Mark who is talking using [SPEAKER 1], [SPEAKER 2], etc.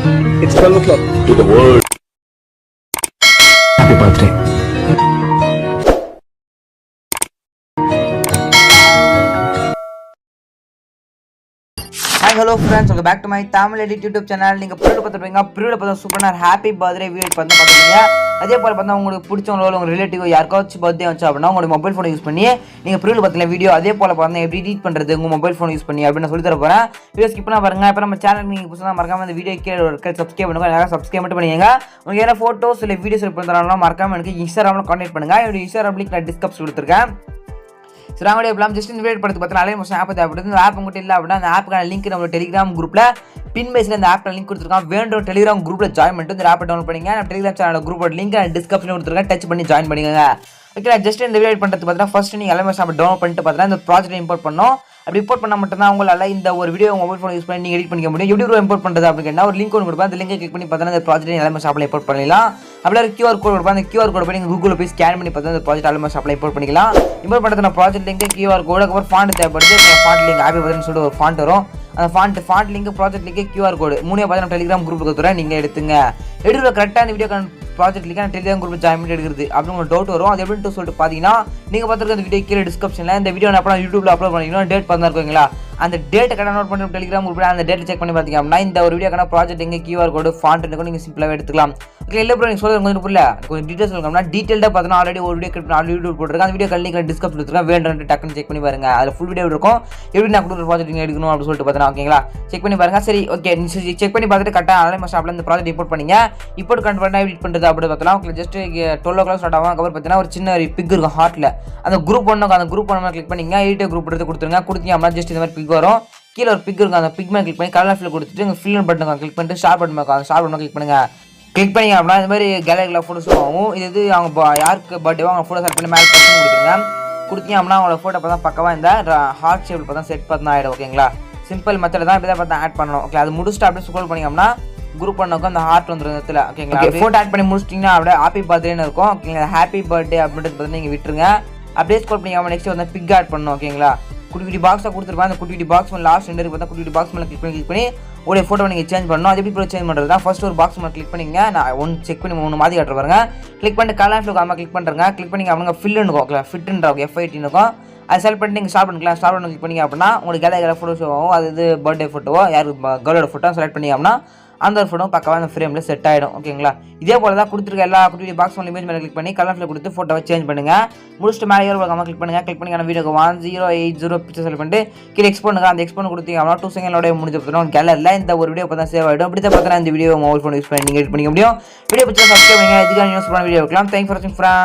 [SPEAKER 1] It's 12 o'clock.
[SPEAKER 2] To the world.
[SPEAKER 3] Happy birthday.
[SPEAKER 4] Hi, hello friends, welcome back to my Tamil Edit YouTube channel. நீங்க ப்ரீவியூல பார்த்துருப்பீங்க. ப்ரீவியூல பார்த்தா சூப்பரான happy birthday video பார்த்துருப்பீங்க. அதே போல பார்த்தா உங்களுக்கு பிடிச்சவங்களோ உங்க ரிலேட்டிவ் யாருக்காச்சும் பர்த்டே வந்துச்சு அப்படின்னா உங்களோட மொபைல் ஃபோனை யூஸ் பண்ணி நீங்க ப்ரீவியூல பார்த்தீங்க வீடியோ அதே போல பார்த்தா எப்படி எடிட் பண்றது உங்க மொபைல் ஃபோன் யூஸ் பண்ணி அப்படின்னு சொல்லி தர போறேன். வீடியோ ஸ்கிப் பண்ணா பாருங்க. இப்போ நம்ம சேனலுக்கு நீங்க புதுசா மறக்காம இந்த வீடியோ கீழே இருக்க சப்ஸ்கிரைப் பண்ணுங்க. எல்லாரும் சப்ஸ்கிரைப் மட்டும் பண்ணுங்க. உங்களுக்கு ஏதாவது போட்டோஸ் இல்ல வீடியோஸ் எடுத்து மறக்காம எனக்கு இன்ஸ்டாகிராம்ல கான்டாக்ட் பண்ணுங்க. என்னோட இன்ஸ்டாகிராம் லிங்க் நான் டிஸ்கிரிப்ஷன்ல கொடுத்துருக்கேன். சரி நாங்கள் எப்பலாம் ஜஸ்ட் இந்த வீடியோ படுத்து பார்த்தா மோஸ்ட் ஆப் தேவைப்படுது. இந்த ஆப் உங்கள்கிட்ட இல்லை அப்படின்னா அந்த ஆப்புக்கான லிங்க் நம்ம டெலிகிராம் குரூப்பில் பின் பேஸில் இந்த ஆப்பில் லிங்க் கொடுத்துருக்கோம். வேண்டும் டெலிகிராம் குரூப்பில் ஜாயின் பண்ணிட்டு இந்த ஆப்பை டவுன்லோட் பண்ணிங்க. நம்ம டெலிகிராம் சேனல் குரூப்போட லிங்க் டிஸ்கிரிப்ஷனில் கொடுத்துருக்கேன். டச் பண்ணி ஜாயின் பண்ணிக்கோங்க. ஓகே, ஜஸ்ட் இந்த வீடியோ பண்ணுறது பார்த்தீங்கன்னா ஃபர்ஸ்ட் நீங்கள் எல்லாமே ஆப் டவுன்லோட் பண்ணிட்டு பார்த்தீங்கன்னா இந்த ப்ராஜெக்ட் இம்போர்ட் பண்ணோம். அப்படி இம்போர்ட் பண்ணால் மட்டும்தான் உங்களால் இந்த ஒரு வீடியோ மொபைல் ஃபோன் யூஸ் பண்ணி நீங்கள் எடிட் பண்ணிக்க முடியும். எப்படி இம்போர்ட் பண்ணுறது அப்படின்னா ஒரு லிங்க் ஒன்று கொடுப்பேன். அந்த லிங்கை கிளிக் பண்ணி பார்த்தீங்கன்னா இந்த ப்ராஜெக்ட் எல்லாமே ஷாப்பில் இம்போர்ட் பண்ணிடலாம். அப்படியே QR கோட் கொடுப்பேன். அந்த QR கோட் போய் நீங்கள் கூகுளில் போய் ஸ்கேன் பண்ணி பார்த்தா இந்த ப்ராஜெக்ட் எல்லாமே ஷாப்பில் இம்போர்ட் பண்ணிக்கலாம். இம்போர்ட் பண்ணுறது நான் ப்ராஜெக்ட் லிங்க் QR கோடு அப்புறம் ஃபாண்ட் தேவைப்படுது. ஃபாண்ட் லிங்க் ஆப்பி பார்த்தீங்கன்னு சொல்லிட்டு ஒரு ஃபாண்ட் வரும். அந்த font link project link QR code மூணே பார்த்து நம்ம டெலிகிராம் குரூப் கொடுத்துறேன். நீங்கள் எடுத்துங்க. எடுக்கிற கரெக்டாக இந்த வீடியோ ப்ராஜெக்ட் லிங்க் நான் டெலிகிராம் குரூப் ஜாயின் பண்ணி எடுக்கிறது அப்படின்னு உங்களுக்கு டவுட் வரும். அது எப்படின்னு சொல்லிட்டு பார்த்தீங்கன்னா நீங்கள் பார்த்துருக்க இந்த வீடியோ கீழே டிஸ்கிரிப்ஷனில் இந்த வீடியோ நான் அப்புறம் யூடியூப்ல அப்லோட் பண்ணிங்கன்னா டேட் பார்த்தா இருக்குங்களா அந்த டேட்டை கரெக்டாக நோட் பண்ணி டெலிகிராம் குரூப்பில் அந்த டேட்டை செக் பண்ணி பார்த்தீங்க அப்படின்னா இந்த ஒரு வீடியோக்கான ப்ராஜெக்ட் எங்கே QR கோடு ஃபாண்ட் இருக்கும் நீங்கள் சிம்பிளாக எடுத்துக்கலாம். ஓகே, இல்லை ப்ரோ நீங்கள் சொல்லுறது கொஞ்சம் புரியல கொஞ்சம் டீட்டெயில்ஸ் சொல்லணும்னா டீட்டெயில்டாக பார்த்தீங்கன்னா ஆல்ரெடி ஒரு வீடியோ கிளிப் ஆல்ரெடி யூடியூப் போட்டுருக்கேன். அந்த வீடியோ கல்லிங் டிஸ்கிரிப்ஷன் கொடுத்துருக்கேன். வேண்டாம் டக்குன்னு செக் பண்ணி பாருங்க. அதில் ஃபுல் வீடியோ இருக்கும் எப்படி நான் கொடுக்குற ப்ராஜெக்ட் நீங்கள் எடுக்கணும் அப்படின்னு சொல்லிட்டு பார்த்தீங்கன்னா ஓகேங்களா செக் பண்ணி பாருங்க. சரி ஓகே, செக் பண்ணி பார்த்துட்டு கரெக்டாக ஆன்லைன் ஷாப்பில் இந்த ப்ராஜெக்ட் இம்போர்ட் பண்ணிங்க. இம்போர்ட் கன்வெர்ட் எடிட் பண்ணுறது அப்படி பார்த்தலாம். உங்களுக்கு ஜஸ்ட் 12 o'clock ஸ்டார்ட் ஆகும். அதுக்கப்புறம் பார்த்தீங்கன்னா ஒரு சின்ன பிக் இருக்கும் ஹார்ட்டில் அந்த குரூப் ஒன்று அந்த குரூப் ஒன்று கிளிக் பண்ணிங்க. எடிட் குரூப் எடுத்து கொடுத்துருங்க. கொடுத்தீங்க அப்படின்னா ஜஸ்ட் இந்த மாதிரி பிக் வரும். கீழே ஒரு பிக் இருக்கும். அந்த பிக் மேலே கிளிக் பண்ணி கலர் ஃபில் கொடுத்துட்டு உங்கள் ஃபில் பட்டன் கிளிக் பண்ணிட்டு ஸ்டார் பட்டன் அந்த ஸ்டார் பட்டன் கிளிக் பண்ணுங்க. கிளிக் பண்ணிங்க அப்படின்னா இந்த மாதிரி கேலரியில் ஃபோட்டோஸ் ஆகும். இது அவங்க யாருக்கு பர்த்டேவோ அவங்க ஃபோட்டோ செலக்ட் பண்ணி மேலே பர்சன் கொடுத்துருங்க. கொடுத்தீங்க அப்படின்னா அவங்களோட ஃபோட்டோ பார்த்தா பக்கவாக இந்த ஹார்ட் ஷேப்பில் பார்த்தா செட் பார்த்தா ஆகிடும். ஓகேங்களா சிம்பிள் மெத்தட் தான். இப்படி தான் பார்த்தா ஆட் பண்ணணும். ஓகே, அது முடிச்சுட்டு அப்படியே ஸ்க்ரோல் பண்ணிங்க அப்படின்னா குரூப் பண்ணக்கும் அந்த ஹார்ட் வந்துடும் இடத்துல. ஓகேங்களா ஃபோட்டோ ஆட் பண்ணி முடிச்சிட்டிங்கன்னா அப்படியே ஹாப்பி பர்த்டேன்னு இருக்கும். ஓகேங்களா ஹாப்பி பர்த்டே அப்படின்றது பார்த்தீங்கன்னா நீங்கள் விட்டுருங்க. அப்படியே ஸ்க்ரோல் பண்ணிங்க. நெக்ஸ்ட் வந்து பிக் ஆட் பண்ணணும். ஓகேங்களா குட்டி பாக்ஸாக கொடுத்துருப்பேன். அந்த குட்டி பாக்ஸ் மேலே லாஸ்ட் ரெண்டு பார்த்தா குட்டி பாக்ஸ் மேலே கிளிக் பண்ணி உடைய ஃபோட்டோ நீங்கள் சேஞ்ச் பண்ணணும். அது எப்படி சேஞ்ச் பண்ணுறது தான் ஃபர்ஸ்ட் ஒரு பாக்ஸ் மேலே கிளிக் பண்ணிங்க. நான் ஒன்று செக் பண்ணி ஒன்று மாதிரி காட்டுற பாருங்க. கிளிக் பண்ணிட்டு கலர் ஃபில் காம கிளிக் பண்ணுறேங்க. கிளிக் பண்ணிங்க அப்படிங்க ஃபில்லுன்னு இருக்கும். ஓகே, ஃபிட்டுன்ற F18 இருக்கும். அது செலக்ட் பண்ணிட்டு நீங்கள் ஸ்டார்ட் பண்ணிக்கலாம். ஸ்டார்ட் பண்ணி கிளிக் பண்ணிங்க அப்படின்னா உங்களுக்கு கேலரியில் ஃபோட்டோஸ் ஆகும். அது பர்த்டே ஃபோட்டோவோ யாருக்கு கேர்ளோட ஃபோட்டோ செலக்ட் பண்ணிங்க அப்படின்னா அந்த ஒரு ஃபோட்டோ பக்கவாக அந்த ஃப்ரேமில் செட் ஆகிடும். ஓகேங்களா இதே போல தான் கொடுத்துருக்க எல்லா குட்டி பாக்ஸ் மேலே இமேஜ் மேலே கிளிக் பண்ணி கலர்ஃபில் கொடுத்து ஃபோட்டோவை சேஞ்ச் பண்ணுங்க. முடிச்சுட்டு மேலே ஏறும் கிளிக் பண்ணுங்க. கிளிக் பண்ணி அந்த வீடியோக்கு 1080 பிக்சர் செலக்ட் பண்ணிட்டு கீழே எக்ஸ்போர்ட் அந்த எக்ஸ்போர்ட் கொடுத்தீங்க அப்படின்னா 2 செகண்டோட முடிஞ்ச பார்த்தோம் கேலரியில் இந்த ஒரு வீடியோ பார்த்தா சேவ் ஆகிடும். இப்படி தான் பார்த்தா இந்த வீடியோ மொபைல் ஃபோன் யூஸ் பண்ணி நீங்கள் எடிட் பண்ணிக்க முடியும். வீடியோ பிடிச்சா சப்ஸ்கிரைப் பண்ணுங்க. இதுக்கான யூஸ் பண்ண வீடியோ இருக்கலாம். தேங்க்ஸ் ஃபார் வாட்சிங் ஃப்ரெண்ட்ஸ்.